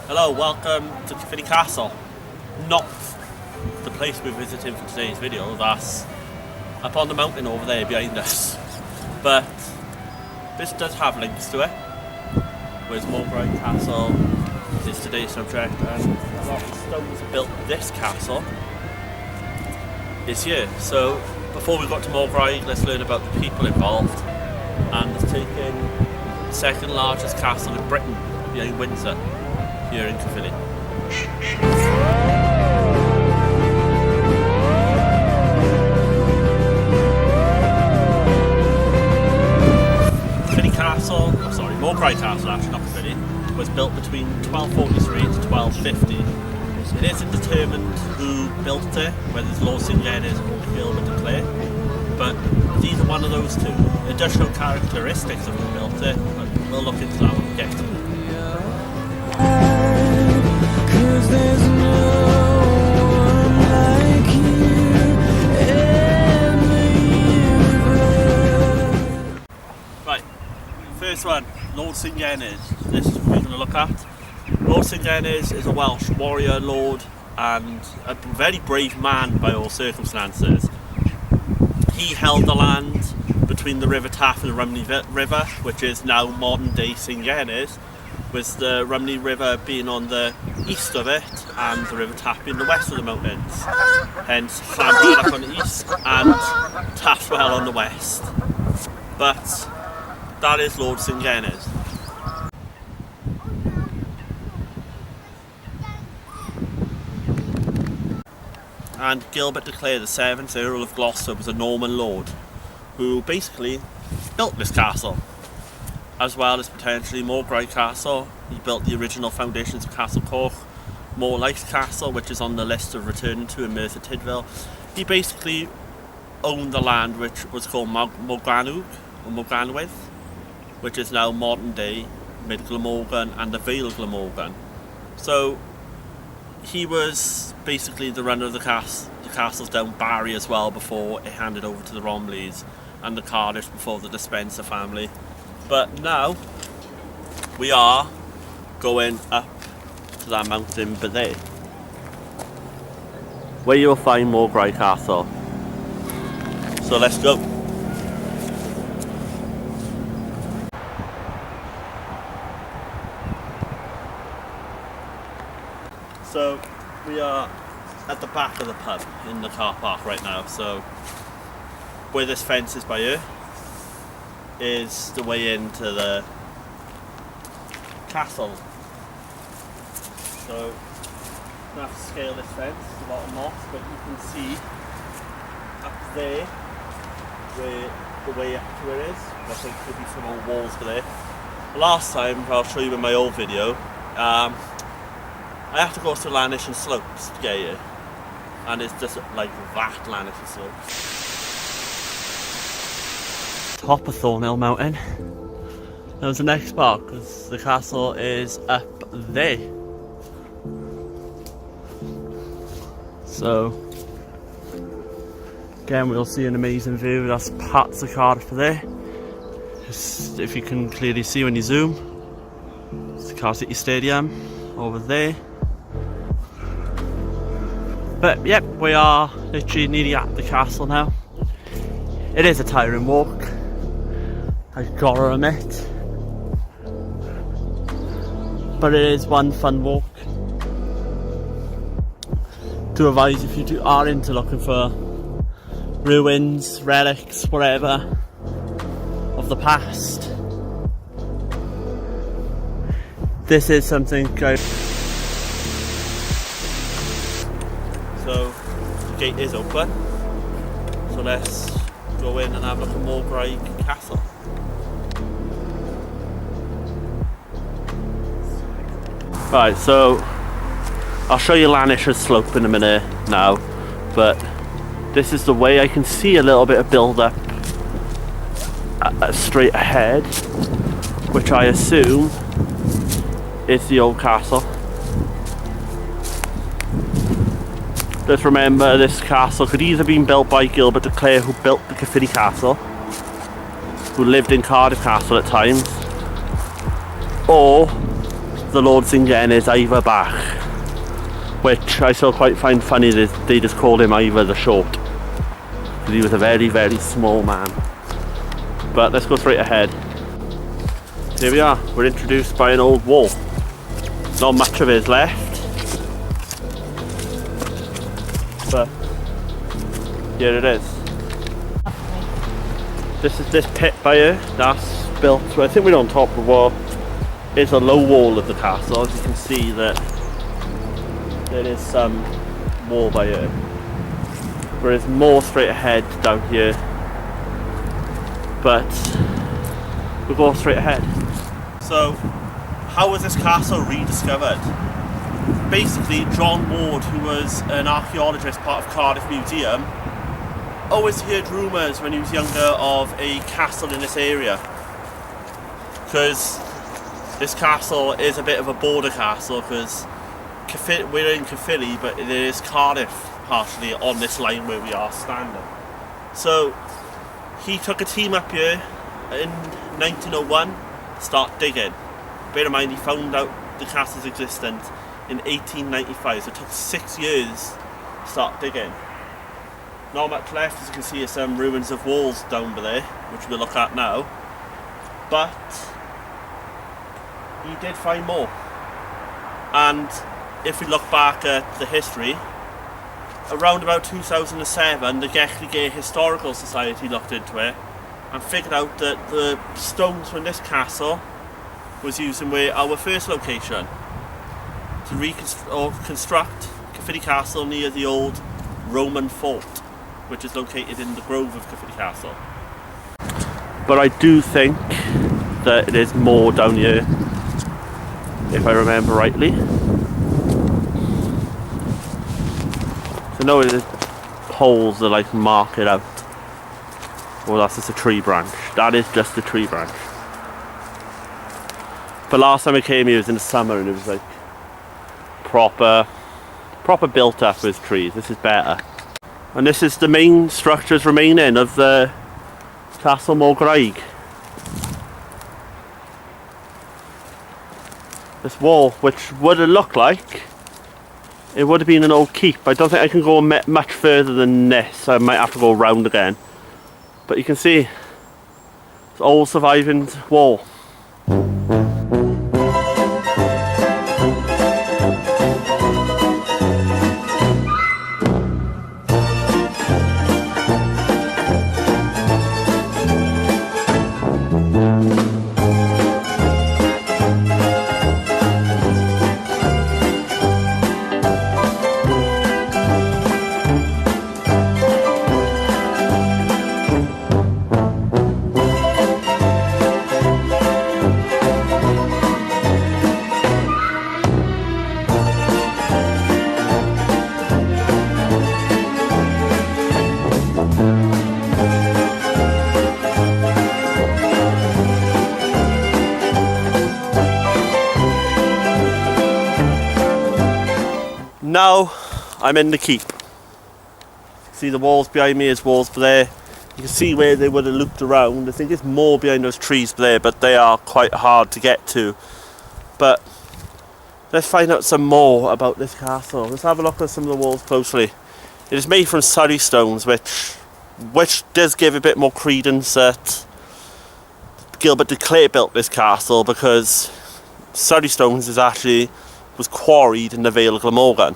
Hello, welcome to Caerphilly Castle. Not the place we're visiting for today's video, that's up on the mountain over there behind us. But this does have links to it. Whereas Morgraig Castle is today's subject, and a lot of the stones that built this castle is here. So before we got to Morgraig, let's learn about the people involved. And it's taken the second largest castle in Britain behind Windsor, here in Caerphilly. Morgraig Castle, actually not Caerphilly, was built between 1243 to 1250. It isn't determined who built it, whether it's Lord St Genis or Gilbert de Clare, but it's either one of those two. It does show characteristics of who built it, but we'll look into that when we get to it. Right, first one, Lord St Genis. This is what we're going to look at. Lord St Genis is a Welsh warrior lord and a very brave man by all circumstances. He held the land between the River Taff and the Rhymney River, which is now modern day St Genis, with the Rhymney River being on the east of it and the River Taff being the west of the mountains. Hence Llanbrynach on the east and Taffwell on the west. But that is Lord St Genis. And Gilbert de Clare, the 7th Earl of Gloucester, was a Norman lord who basically built this castle, as well as potentially Morgraig Castle. He built the original foundations of Castle Cork, Morgraig Castle, which is on the list of returning to in Merthyr Tydfil. He basically owned the land which was called Morgannwg, or Morgannwg, which is now modern day Mid Glamorgan and the Vale Glamorgan. So he was basically the runner of the castles down Barry as well, before it handed over to the Romleys, and the Cardiff before the Despencer family. But now we are going up to that mountain there, where you'll find Morgraig Castle. So let's go. So we are at the back of the pub in the car park right now. So where this fence is by here is the way into the castle. So I'm going to have to scale this fence, it's a lot of moss, but you can see up there where the way up to it is. I think could be some old walls for there. Last time, I'll show you in my old video, I have to go to Lanishing Slopes to get here, and it's just like that Lanishing Slopes. Top of Thornhill Mountain. That was the next spot, because the castle is up there. So again, we'll see an amazing view. That's parts of Cardiff there. Just, if you can clearly see when you zoom, it's the Cardiff City Stadium over there. But yep, we are literally nearly at the castle now. It is a tiring walk, I gotta admit, but it is one fun walk. To advise if you are into looking for ruins, relics, whatever of the past, this is something great. So the gate is open, so let's go in and have a look at Morgraig Castle. Right, so I'll show you Lanishing Slope in a minute now, but this is the way. I can see a little bit of build up straight ahead, which I assume is the old castle. Just remember, this castle could either been built by Gilbert de Clare, who built the Caerphilly Castle, who lived in Cardiff Castle at times, or the Lord Zingen is Ivar Bach, which I still quite find funny that they just called him Ivar the Short, because he was a very, very small man. But let's go straight ahead. Here we are, we're introduced by an old wall. Not much of it is left, but here it is. This is this pit by here, that's built, so I think we're on top of what is a low wall of the castle. As you can see that there is some wall by here. There is more straight ahead down here, but we'll go straight ahead. So, how was this castle rediscovered? Basically, John Ward, who was an archaeologist, part of Cardiff Museum, always heard rumours when he was younger of a castle in this area, because this castle is a bit of a border castle, because we're in Caerphilly, but there is Cardiff partially on this line where we are standing. So he took a team up here in 1901 to start digging. Bear in mind, he found out the castle's existence in 1895, so it took 6 years to start digging. Not much left, as you can see, are some ruins of walls down there, which we'll look at now. But he did find more. And if we look back at the history, around about 2007, the Caerphilly Historical Society looked into it and figured out that the stones from this castle was used in our first location to construct Caerphilly Castle near the old Roman fort, which is located in the grove of Caerphilly Castle. But I do think that it is more down here, if I remember rightly. So no, the holes that like mark it out. Well, that's just a tree branch. That is just a tree branch. But last time I came here was in the summer and it was like proper built up with trees. This is better. And this is the main structures remaining of the Castle Morgraig. This wall, which would have looked like it would have been an old keep. I don't think I can go much further than this. I might have to go round again. But you can see it's old surviving wall. Now I'm in the keep. See the walls behind me, is walls there. You can see where they would have looped around. I think there's more behind those trees there, but they are quite hard to get to. But let's find out some more about this castle. Let's have a look at some of the walls closely. It is made from Surrey stones, which does give a bit more credence that Gilbert de Clare built this castle, because Surrey stones was quarried in the Vale of Glamorgan,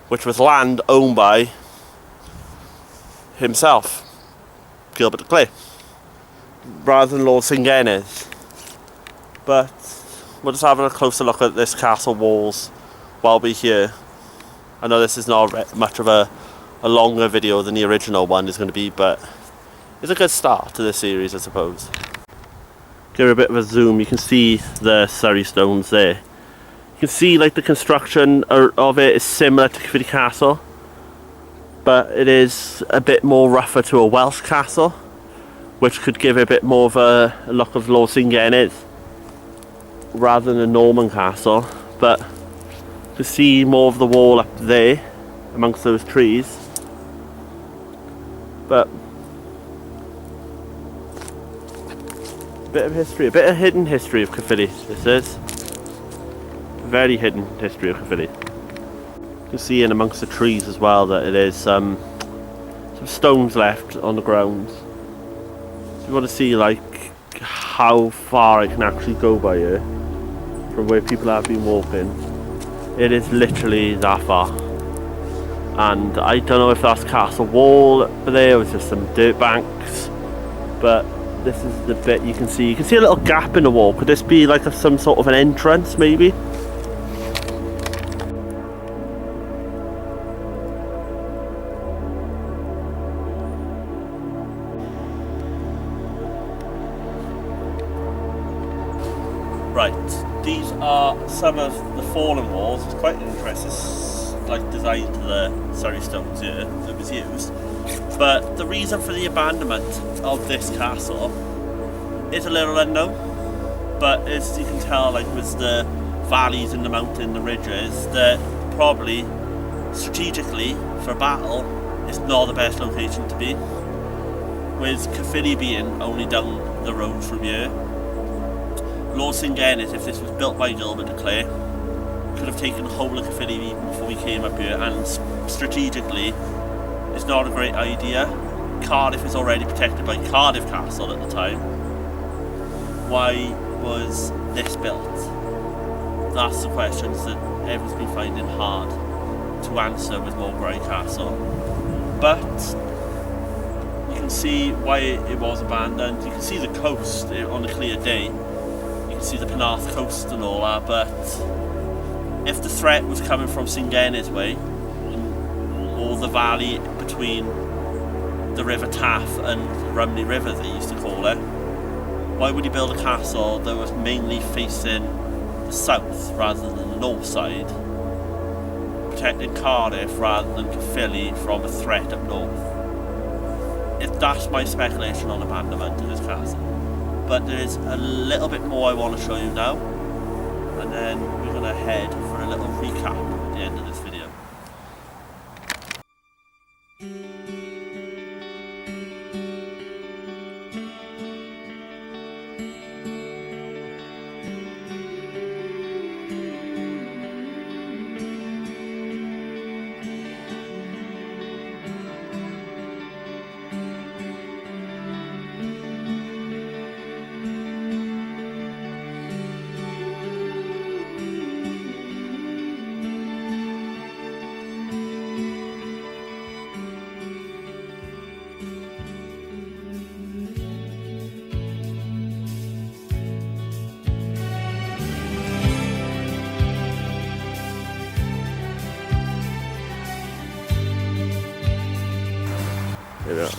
which was land owned by himself, Gilbert de Clare, rather than Lord Zingen's. But we'll just have a closer look at this castle walls while we're here. I know this is not much of a longer video than the original one is going to be, but it's a good start to this series, I suppose. Give it a bit of a zoom. You can see the Surrey stones there. You can see like the construction of it is similar to Caerphilly Castle, but it is a bit more rougher to a Welsh castle, which could give it a bit more of a look of Lord Zingen's rather than a Norman castle. But to see more of the wall up there amongst those trees. But a bit of history, a bit of hidden history of Caerphilly, this is. very hidden history of Caerphilly. You can see in amongst the trees as well that it is some stones left on the ground. If you want to see like how far I can actually go by here from where people have been walking, it is literally that far. And I don't know if that's castle wall over there or just some dirt banks, but this is the bit you can see. You can see a little gap in the wall. Could this be like some sort of an entrance maybe? Right, these are some of the fallen walls. It's quite interesting. It's like designed to the Surrey stones here that was used. But the reason for the abandonment of this castle is a little unknown. But as you can tell, like with the valleys and the mountain, the ridges, that probably strategically for battle it's not the best location to be. With Caerphilly being only down the road from here, Lord Singennis, if this was built by Gilbert de Clare, could have taken the whole of Caerphilly even before we came up here, and strategically it's not a great idea. Cardiff is already protected by Cardiff Castle at the time. Why was this built? That's the questions that everyone's been finding hard to answer with Morgraig Castle. But you can see why it was abandoned. You can see the coast on a clear day. You can see the Penarth coast and all that, but if the threat was coming from Singennis way, or the valley between the River Taff and Rumney River they used to call it, why would he build a castle that was mainly facing the south rather than the north side, protecting Cardiff rather than Caerphilly from a threat up north? If that's my speculation on abandonment of this castle. But there is a little bit more I want to show you now, and then we're going to head for a little recap at the end of this video.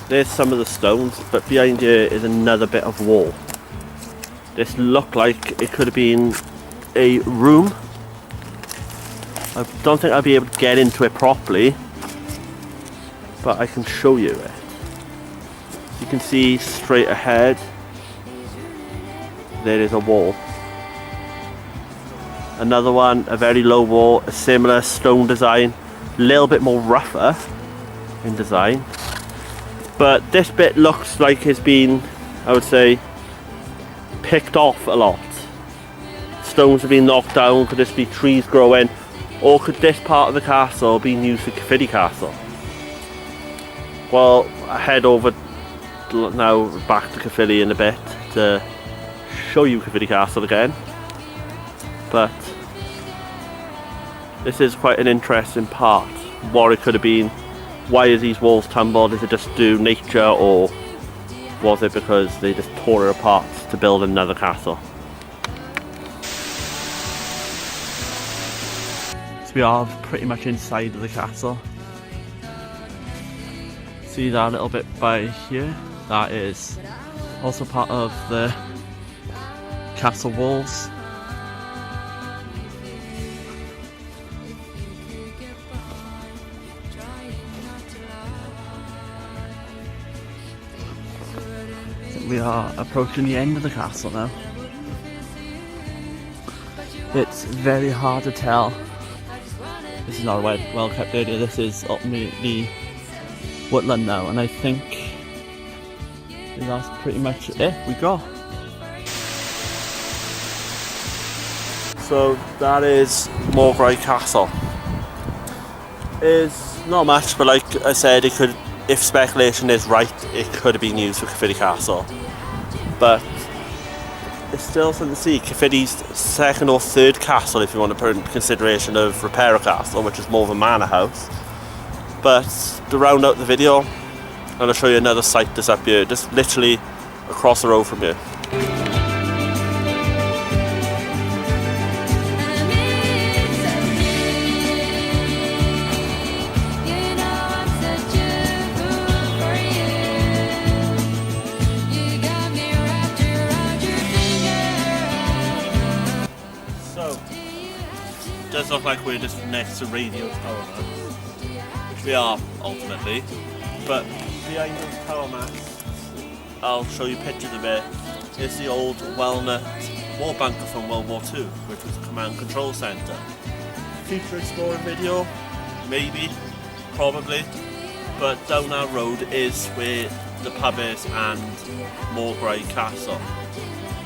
There's some of the stones, but behind here is another bit of wall. This looked like it could have been a room. I don't think I'll be able to get into it properly, but I can show you it. You can see straight ahead, there is a wall. Another one, a very low wall, a similar stone design, a little bit more rougher in design. But this bit looks like it's been, I would say, picked off a lot. Stones have been knocked down. Could this be trees growing? Or could this part of the castle be used for Caerphilly Castle? Well, I head over now back to Caerphilly in a bit to show you Caerphilly Castle again. But this is quite an interesting part. What it could have been. Why is these walls tumbled? Is it just due nature, or was it because they just tore it apart to build another castle? So we are pretty much inside of the castle. See that little bit by here? That is also part of the castle walls. We are approaching the end of the castle now. It's very hard to tell. This is not a well kept area, this is ultimately woodland now, and I think that's pretty much it. We go. So that is Morgraig Castle. It's not much, but like I said, it could, if speculation is right, it could have been used for Caerphilly Castle. But it's still something to see. Caerphilly's second or third castle, if you want to put in consideration of Repair Castle, which is more of a manor house. But to round out the video, I'm going to show you another site that's up here, just literally across the road from here. It does look like we're just next to radio tower mats, which we are ultimately, but behind those tower mats, I'll show you pictures of it, is the old walnut war bunker from World War II, which was a command control centre. Future exploring video, maybe, probably, but down our road is where the pub is and Morgraig Castle.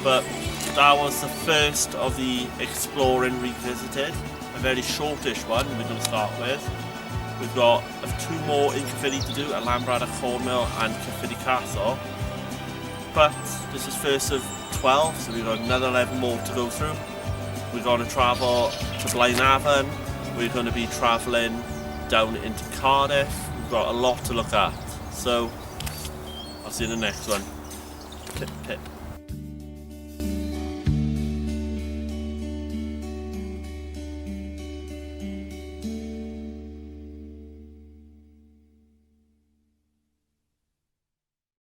But that was the first of the Exploring Revisited, a very shortish one we're going to start with. We've got 2 more in Caerphilly to do, at Lambrada Cornmill and Caerphilly Castle. But this is first of 12, so we've got another 11 more to go through. We're going to travel to Blaenavon, we're going to be travelling down into Cardiff. We've got a lot to look at, so I'll see you in the next one. Pip pip.